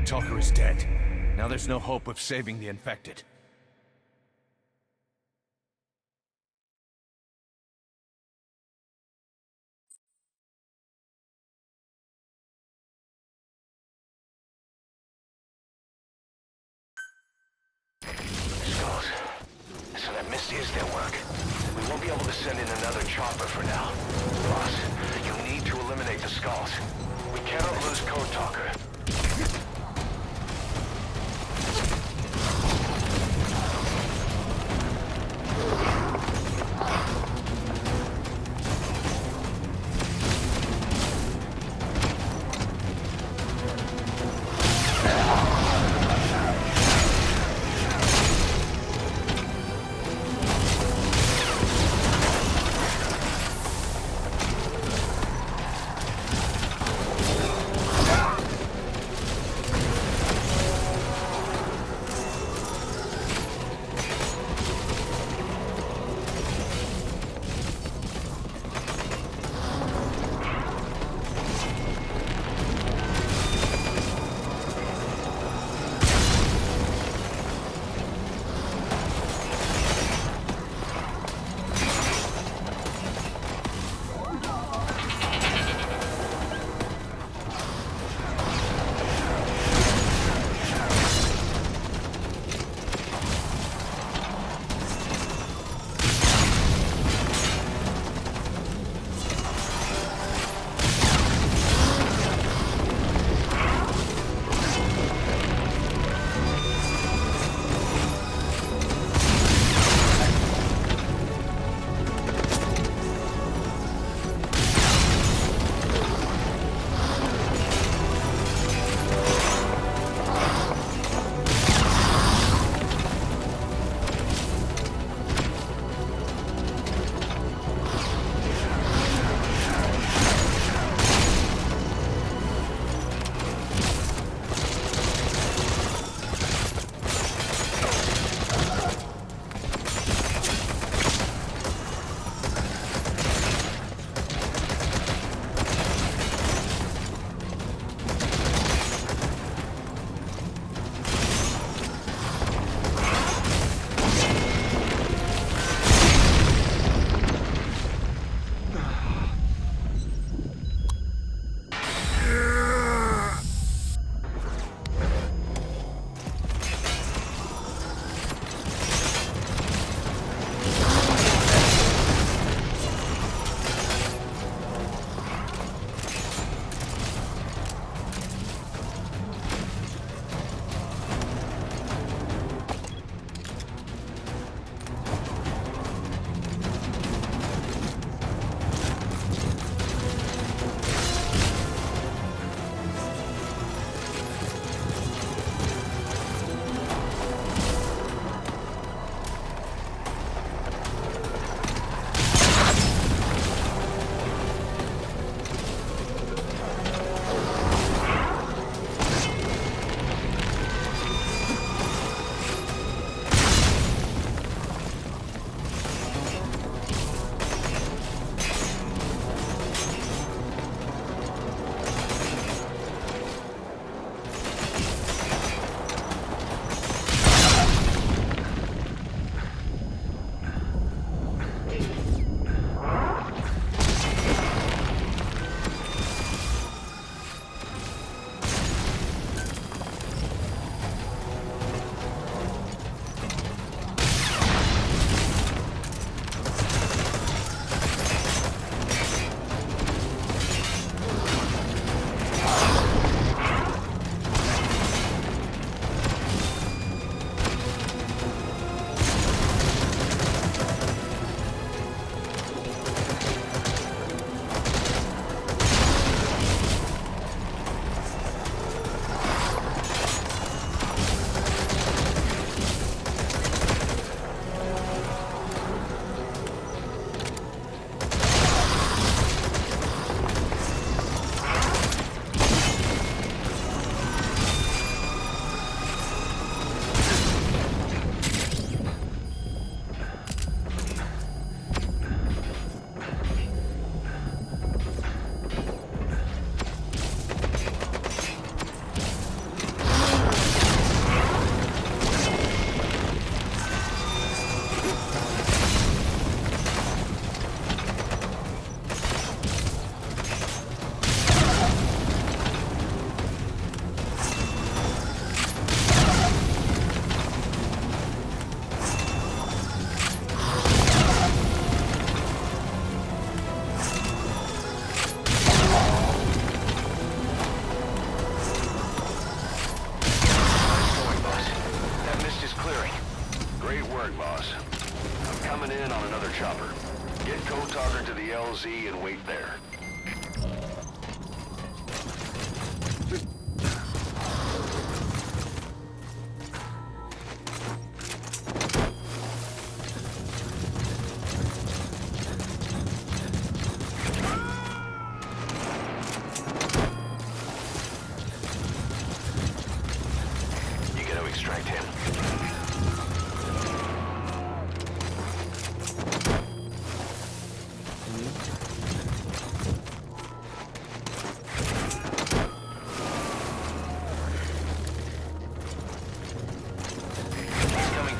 Code Talker is dead. Now there's no hope of saving the infected. Skulls. So that Misty is their work. We won't be able to send in another chopper for now. Boss, you need to eliminate the Skulls. We cannot lose Code Talker. LZ and wait there. You gotta extract him.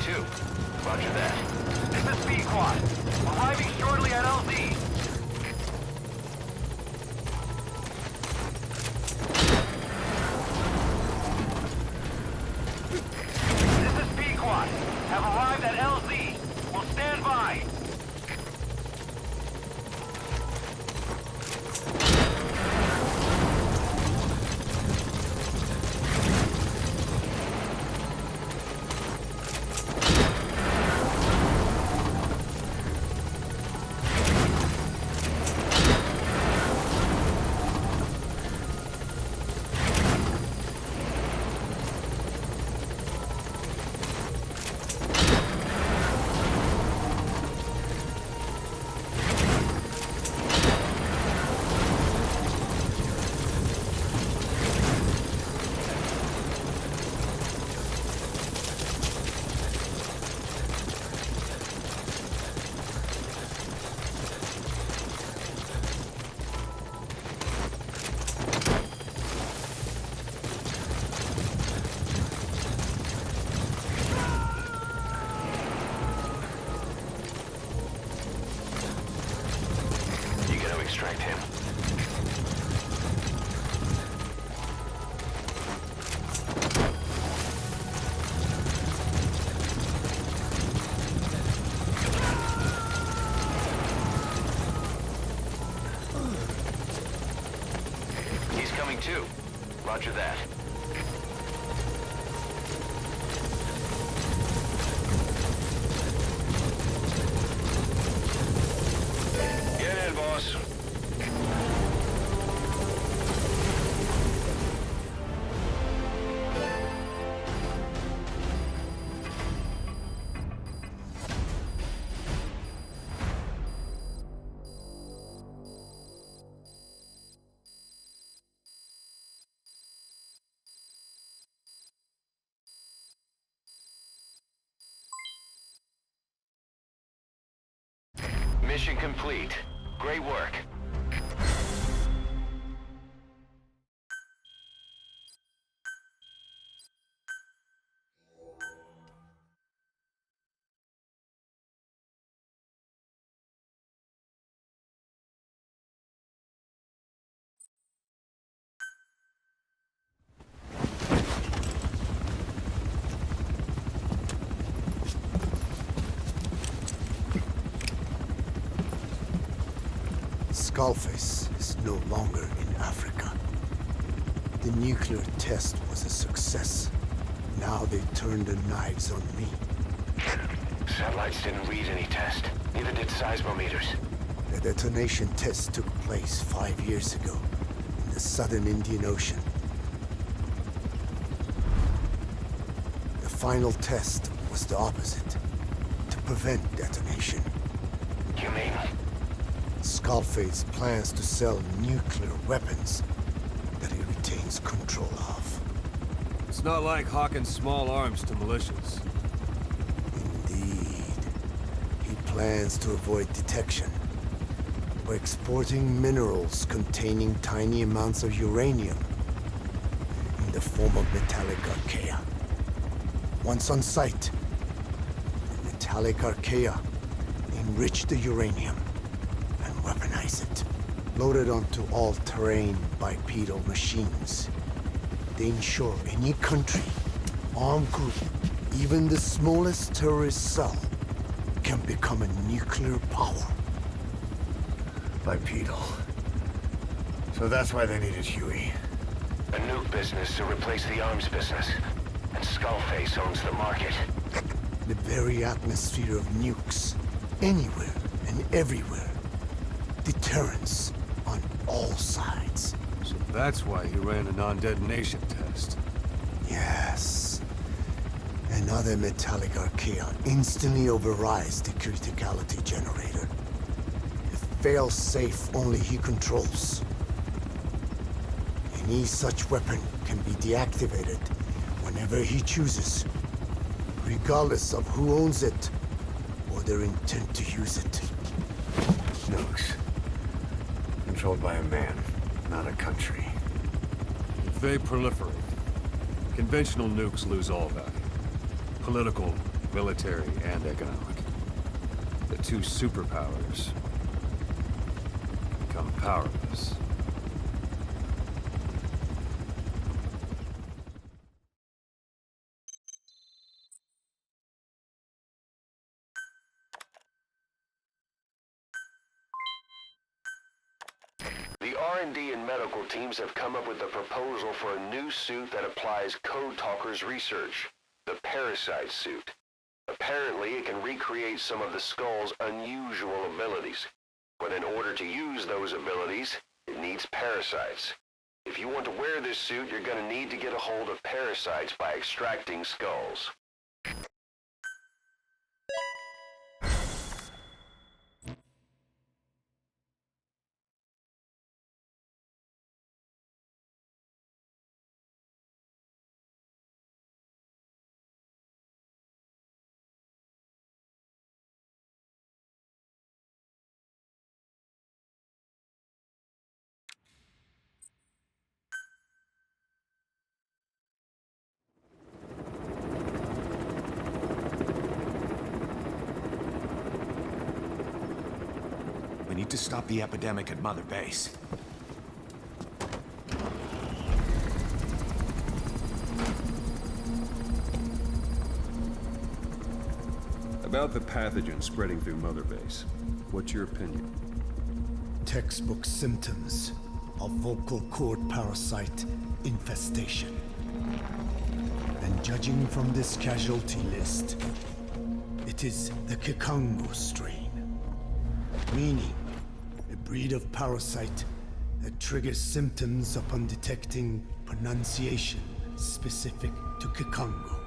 Two. Roger that. This is B-Quad. Arriving shortly at LZ. This is B-Quad. Have arrived at LZ. We'll stand by. Extract him. He's coming too. Roger that. Get in, boss. Mission complete. Great work. Skullface is no longer in Africa. The nuclear test was a success. Now they turned their knives on me. Satellites didn't read any test. Neither did seismometers. The detonation test took place 5 years ago in the southern Indian Ocean. The final test was the opposite, to prevent detonation. You mean? Skullface plans to sell nuclear weapons that he retains control of. It's not like hawking small arms to militias. Indeed. He plans to avoid detection by exporting minerals containing tiny amounts of uranium in the form of metallic archaea. Once on site, the metallic archaea enrich the uranium and weaponize it. Loaded onto all-terrain bipedal machines. They ensure any country, armed group, even the smallest terrorist cell, can become a nuclear power. Bipedal. So that's why they needed Huey. A nuke business to replace the arms business. And Skullface owns the market. The very atmosphere of nukes, anywhere and everywhere, Deterrence on all sides. So that's why he ran a non-detonation test. Yes. Another metallic archaea instantly overrides the criticality generator. It fails safe only he controls. Any such weapon can be deactivated whenever he chooses, regardless of who owns it or their intent to use it. Nukes. Controlled by a man, not a country. If they proliferate, conventional nukes lose all value. Political, military, and economic. The two superpowers become powerless. The R&D and medical teams have come up with a proposal for a new suit that applies Code Talker's research, the Parasite suit. Apparently, it can recreate some of the Skull's unusual abilities. But in order to use those abilities, it needs parasites. If you want to wear this suit, you're going to need to get a hold of parasites by extracting skulls. We need to stop the epidemic at Mother Base. About the pathogen spreading through Mother Base, what's your opinion? Textbook symptoms of vocal cord parasite infestation. And judging from this casualty list, it is the Kikango strain. Meaning, a breed of parasite that triggers symptoms upon detecting pronunciation specific to Kikango.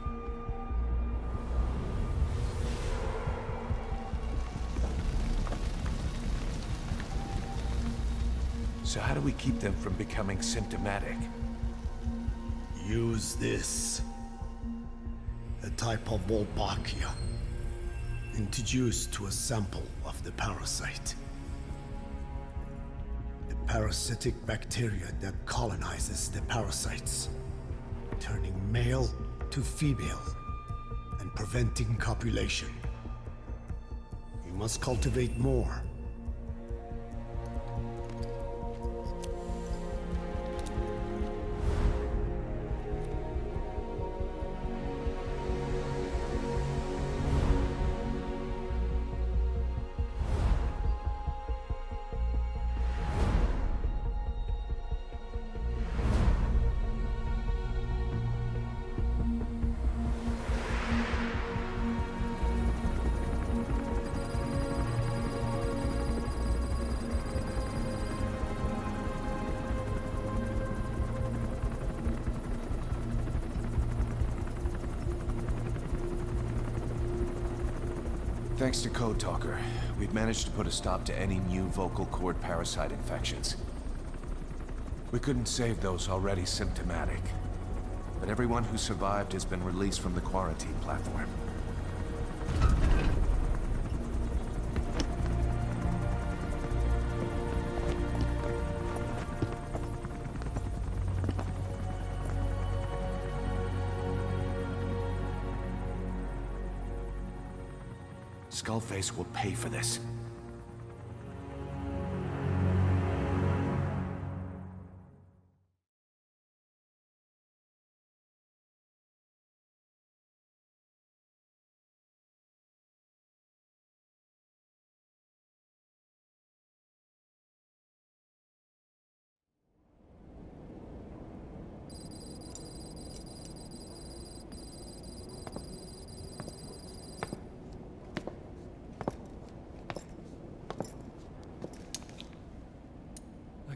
So how do we keep them from becoming symptomatic? Use this. A type of Wolbachia. Introduced to a sample of the parasite. A parasitic bacteria that colonizes the parasites, turning male to female and preventing copulation. We must cultivate more. Thanks to Code Talker, we've managed to put a stop to any new vocal cord parasite infections. We couldn't save those already symptomatic, but everyone who survived has been released from the quarantine platform. Skullface will pay for this.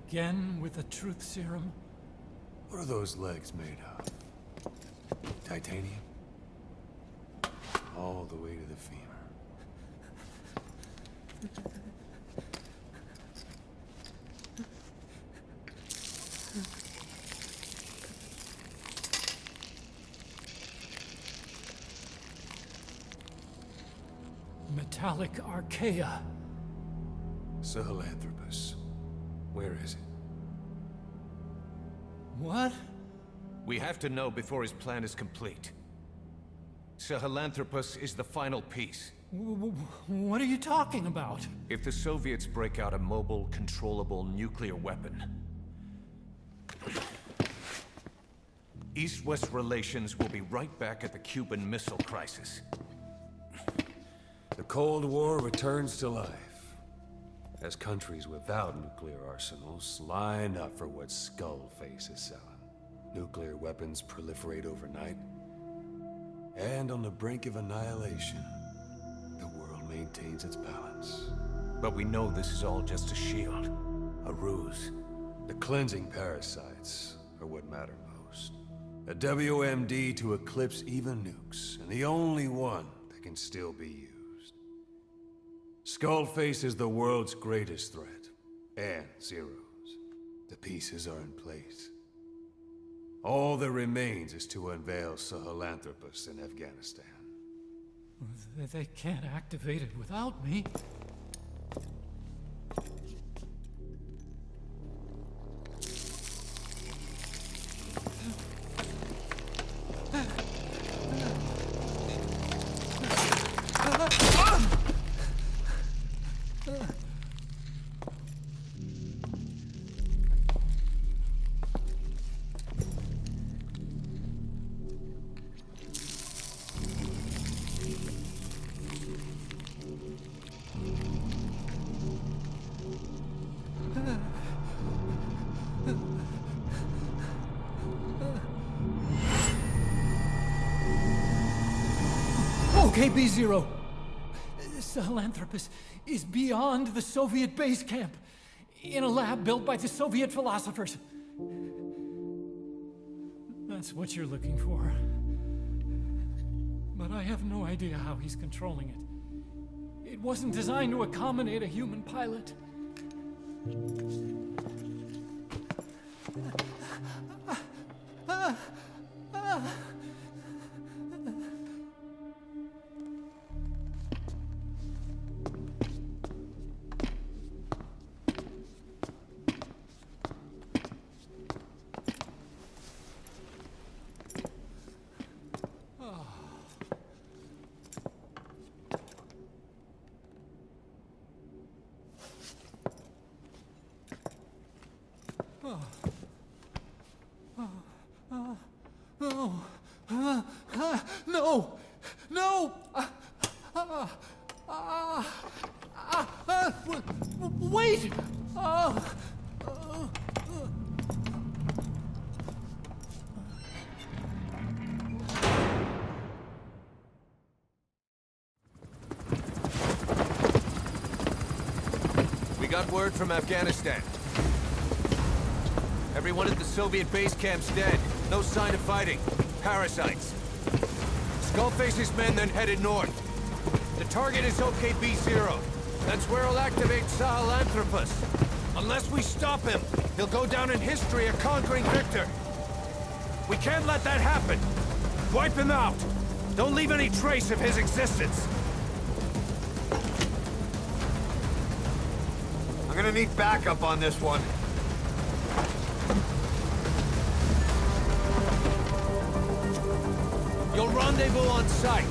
Again with the truth serum? What are those legs made of? Titanium? All the way to the femur. Metallic archaea. Sahelanthropus. Where is it? What? We have to know before his plan is complete. Sahelanthropus is the final piece. What are you talking about? If the Soviets break out a mobile, controllable nuclear weapon, East-West relations will be right back at the Cuban Missile Crisis. The Cold War returns to life, as countries without nuclear arsenals line up for what Skullface is selling. Nuclear weapons proliferate overnight, and on the brink of annihilation, the world maintains its balance. But we know this is all just a shield, a ruse. The cleansing parasites are what matter most. A WMD to eclipse even nukes, and the only one that can still be used. Skullface is the world's greatest threat, and Zero's. The pieces are in place. All that remains is to unveil Sahelanthropus in Afghanistan. They can't activate it without me. Okay, B-Zero. Sahelanthropus is beyond the Soviet base camp, in a lab built by the Soviet philosophers. That's what you're looking for. But I have no idea how he's controlling it. It wasn't designed to accommodate a human pilot. No! No! Wait! We got word from Afghanistan. Everyone at the Soviet base camp's dead. No sign of fighting. Parasites. Skullface's men then headed north. The target is OKB-0. That's where he'll activate Sahelanthropus. Unless we stop him, he'll go down in history a conquering victor. We can't let that happen. Wipe him out. Don't leave any trace of his existence. I'm gonna need backup on this one. You'll rendezvous on site.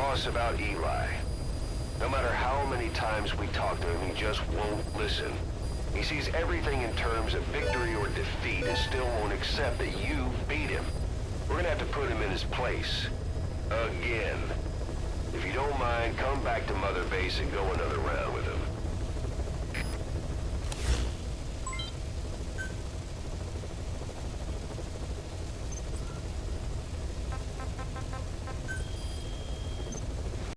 Boss, about Eli. No matter how many times we talk to him, he just won't listen. He sees everything in terms of victory or defeat and still won't accept that you beat him. We're gonna have to put him in his place. Again. If you don't mind, come back to Mother Base and go another round with